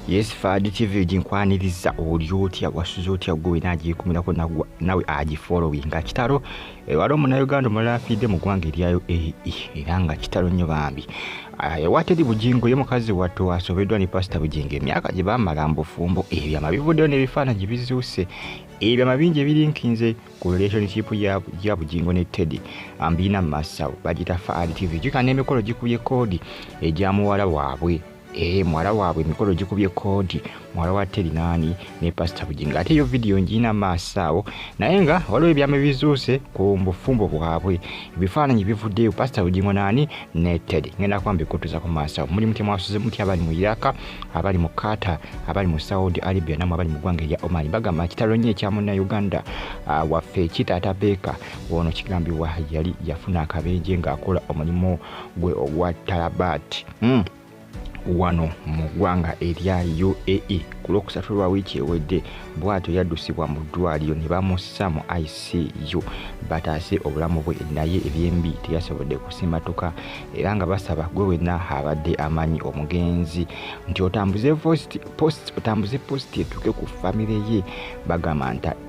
Yes, Afudde TV jinkwaniriza olyotya wasuzotya gwe nagikumira nawe agifollowinga Kitalo wali Omunayuganda omulala afidde mu ggwanga eryayo era nga Kitalo nnyo bambi wateri Bugingo ye mukazi wattu wasobeddwa ne Pastor Bugingo emyaka gye baamala mbufumbo ebyama bivuddeyo n'ebifaananyi bizuuse ebyama bingi ebirinkinze ku relationship ya Bugingo ne Teddy ambina masawo bagita Afudde TV jika n'emikolo gikubye koodi egya muwala waabwe mwala waabwe emikolo gikubye koodi mwala wa Teddy nani ne Pastor Bugingo ate yo video njina masawo naye nga waliwo ebyama bizuuse ku mbufumbo bwabwe ebifaananyi bivuddeyo Pastor Bugingo nani ne Teddy ngenda kwambe kutuza ku masawo muli muti mwasuze muti abali mu Iraq abali mu Qatar abali mu Saudi Arabia namwe abali mu ggwanga erya Oman bagamba Kitalo nnyo ekya Munnayuganda waffe Kitata Beka wono kigambibwa yali yafuna akabenje ng'akola omulimu gwe ogwa Tarabat wano mu ggwanga erya UAE ku Lwokusatu lwa wiiki ewedde bw'atyo yaddusibwa mu ddwaliro ne bamussa mu ICU bataase obulamu bwe naye ebyembi teyasobodde kusimbatuka era nga basaba gwe wenna abadde amanyi omugenzi nti otambuze post etuuke ku famire ye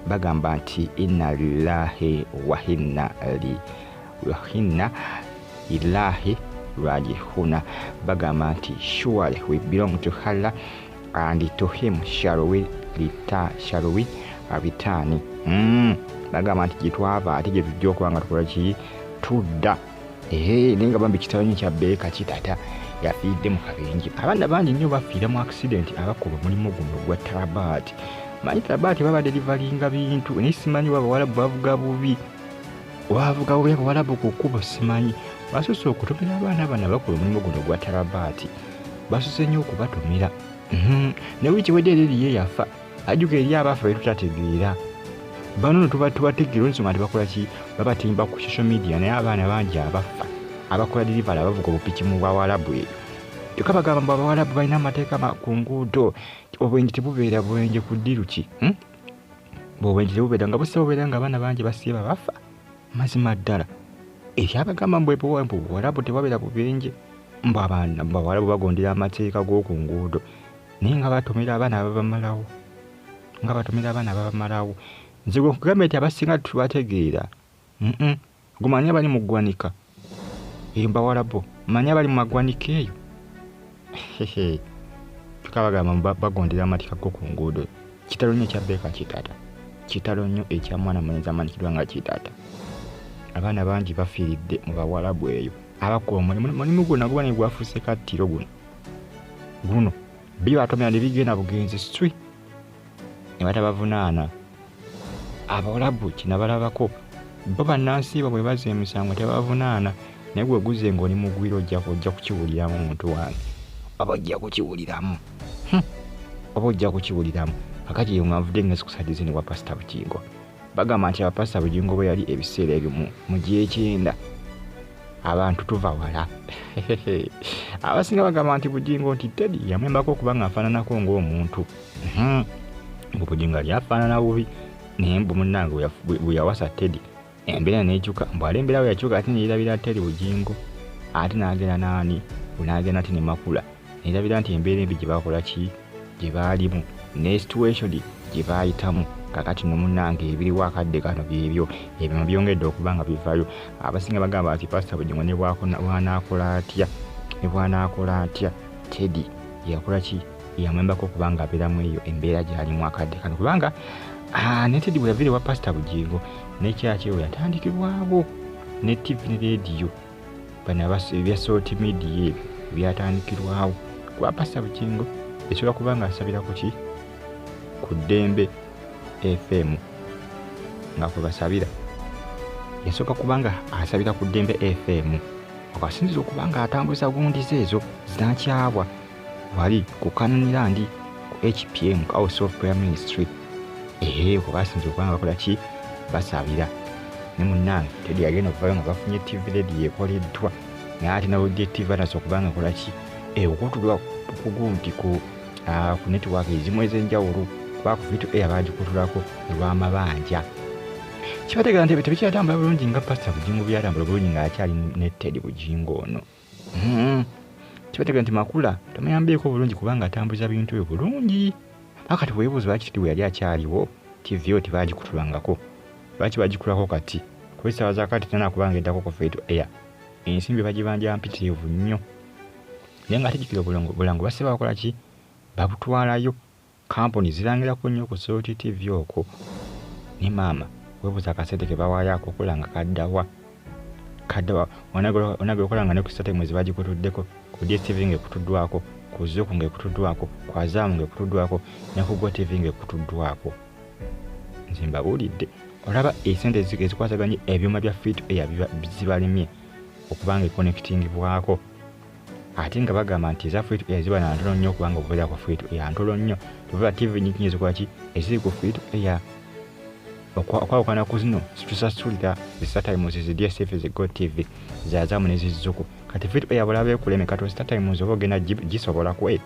bagamba nti inna lillahi wa inna ilaihi Rajihuna bagamba nti surely we belong to Allah and to him shall we return bagamba nti gitwava ate gye tujja okubanga tukola ki tudda nenga bambi Kitalo nnyo kya Beka Kitata yafiidde mu kabenje abaana bangi nnyo bafiira mu accident abakola omulimu guno gwa Tarabat manyi Tarabat baba delivaringa bintu naye simanyi Abawarabu bavuga bubi Abawarabu ku kkubo simanyi basose okutomera abaana bana bakola omulimu guno gwa Tarabat basose nnyo okubatomera ne wiiki wedde eriye yafa ajuga eri abafa be tutategeera bano tubategeera ensonga nti bakola ki babatimba ku social media naye abaana bangi abafa abakola delivery abavuga obupiki mu Bawarabu eyo kyokka bagamba mbu Abawarabu balina amateeka ku nguudo obwenji tebubeera bwenje ku ddiru ki obwenji tebubeera nga busa bubeera nga abaana bangi basiiba bafa mazima ddala ekyabagamba mbwe Bawarabu tebabeera bubenje mbu Abawarabu bagondera amateeka g'oku nguudo naye nga batomera abaana ababamalawo nze gwe nkugamba nti abasinga tubategeera gumanyi abali mu ggwanika Bawarabu manyi abali mu maggwanika eyo tukabagamba bagondera amateeka g'oku nguudo Kitalo nnyo ekya Beka Kitata Kitalo nnyo ekya mwana mulenzi amanyikirwa nga Kitata abaana bangi bafiiridde mu Bawarabu eyo abakola omulimu guno nagwo ne gwafuuse kattiro guno bibatomera ne bigenda bugenzi swi ne batabavunaana Abawarabu kina balabako bo bannansi bwe baza emisango tebavunaana naye gwe guze ng'oli mugwira ojja kukiwuliramu omuntu wange oba ojja kukiwuliramu kakati ye mwavudde ngezi kusadize ne wa Pastor Bugingo bagamba nti Pastor Bugingo bwe yali ebiseera ebyo mu G9 abantu tuva wala abasinga bagamba nti Bugingo nti Teddy yamwembako okuba ng'afaananako ng'omuntu Bugingo yali afaanana bubi naye mbu munnange bwe yawasa Teddy embeera n'ekyuka mbu alemberawo yakyuka ate neerabira Teddy Bugingo ate n'agenda nani n'agenda ate ne Makula neerabira nti embeera embi gye bakola ki gye baalimu ne situation gye baayitamu kakati n'omunnange ebiriwo akadde kano byebyo ebyama byongedde okuba nga bivaayo abasinga bagamba nti Pastor Bugingo ne bw'anaakola atya Teddy yakola ki yamwembako okuba nga abeeramu eyo embeera gy'alimu akadde kano kubanga ne Teddy bwe yaviire wa Pastor Bugingo n'ekyaki eyo yatandikibwawo ne TV ne radio bano ebya social media ebyo byatandikirwawo kuba Pastor Bugingo esobola kuba nga asabirako ki ku Ddembe FM nga kwe basabira yasooka kubanga asabira ku Ddembe FM okasinziza okuba nga atambuza gundiza ezo zinakyabwa wali ku Kananirandi ku HPM House of Prayer Ministry kwe basinziza okuba nga bakola ki basabira ne munnange Teddy yagenda okuvayo nga bafunye TV radio ekoleddwa naye ate nawulidde TV anasobola okuba nga akola ki okutulwa kugunti ku network ezimu ez'enjawulo bakuvitu abagikutulako olw'amabanja kibategeera nti tebikyatambula bulungi nga Pastor Bugingo byatambula bulungi ng'akyali ne Teddy Bugingo ono kibategeeza nti makula tamuyambeeko bulungi kubanga atambuza bintu bye bulungi. Akati weebuuza lwaki TV yali akyaliwo TV yo tibaagikutulangako. Lwaki bagikulako kati? Kuba essaawa za kati tena kubanga eddako ku free to air. Ensimbi bagibanja mpitirivu nnyo. Naye nga Takikiliza Bulango basse bakola ki? Babutwalayo. Kampuni zirangirako nnyo ku Salt TV okwo. Ne maama weebuuza akasente ke bawaayo akokola nga kaddawa. Onagekola nga ne ku Saturday mwezi bagikutuddeko, ku DSTV ng'ekutuddwako, ku Zuku ng'ekutuddwako, ku Azam ng'ekutuddwako, ne ku GoTV ng'ekutuddwako. Nze mbabuulidde. Olaba esente ezikwasaganye ebyuma bya free to air zibalemye okubanga ekonnekitingibwako. Ate nga bagamba nti eza free to air ziba na ntono nnyo okubanga obubeera ku free to air ntono nnyo. Tuvuga TV nyingi ezikola ki? Eziri ku free to air. Okwawukana ku zino zitusasulira ZStarTimes, ZDSF, GoTV, zaazamu ne zizuku. Kati free to air bulabe kuleme kati ZStarTimes oba ogenda gisobola kwe.